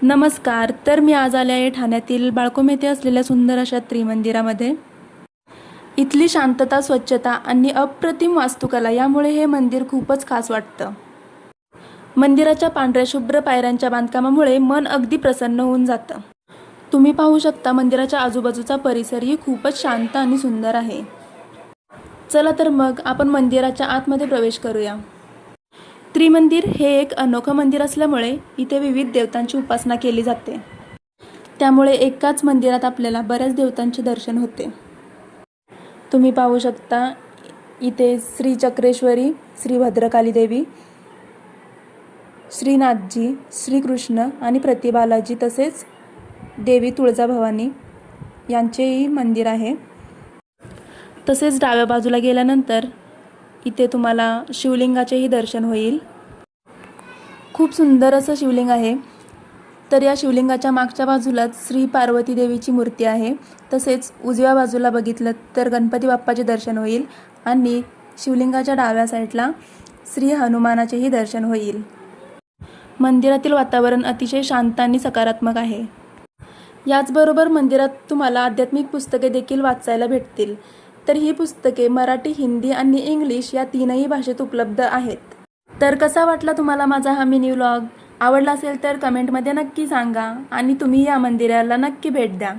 नमस्कार. तर मी आज आले आहे ठाण्यातील बाळकोम येथे असलेल्या सुंदर अशा त्रिमंदिरामध्ये. इथली शांतता, स्वच्छता आणि अप्रतिम वास्तुकला यामुळे हे मंदिर खूपच खास वाटतं. मंदिराच्या पांढऱ्या शुभ्र पायऱ्यांच्या बांधकामामुळे मन अगदी प्रसन्न होऊन जातं. तुम्ही पाहू शकता मंदिराच्या आजूबाजूचा परिसरही खूपच शांत आणि सुंदर आहे. चला तर मग आपण मंदिराच्या आतमध्ये प्रवेश करूया. त्रिमंदिर हे एक अनोखं मंदिर असल्यामुळे इथे विविध देवतांची उपासना केली जाते. त्यामुळे एकाच मंदिरात आपल्याला बऱ्याच देवतांचे दर्शन होते. तुम्ही पाहू शकता इथे श्री चक्रेश्वरी, श्री भद्रकाली देवी, श्रीनाथजी, श्रीकृष्ण आणि प्रतिबालाजी तसेच देवी तुळजाभवानी यांचेही मंदिर आहे. तसेच डाव्या बाजूला गेल्यानंतर इथे तुम्हाला शिवलिंगाचेही दर्शन होईल. खूप सुंदर असं शिवलिंग आहे. तर या शिवलिंगाच्या मागच्या बाजूलाच श्री पार्वती देवीची मूर्ती आहे. तसेच उजव्या बाजूला बघितलं तर गणपती बाप्पाचे दर्शन होईल आणि शिवलिंगाच्या डाव्या साईडला श्री हनुमानाचेही दर्शन होईल. मंदिरातील वातावरण अतिशय शांत आणि सकारात्मक आहे. याचबरोबर मंदिरात तुम्हाला आध्यात्मिक पुस्तके देखील वाचायला भेटतील. तर ही पुस्तके मराठी, हिंदी आणि इंग्लिश या तीनही भाषेत उपलब्ध आहेत. तर कसा वाटला तुम्हाला माझा हा मिनी व्लॉग? आवडला असेल तर कमेंटमध्ये नक्की सांगा आणि तुम्ही या मंदिराला नक्की भेट द्या.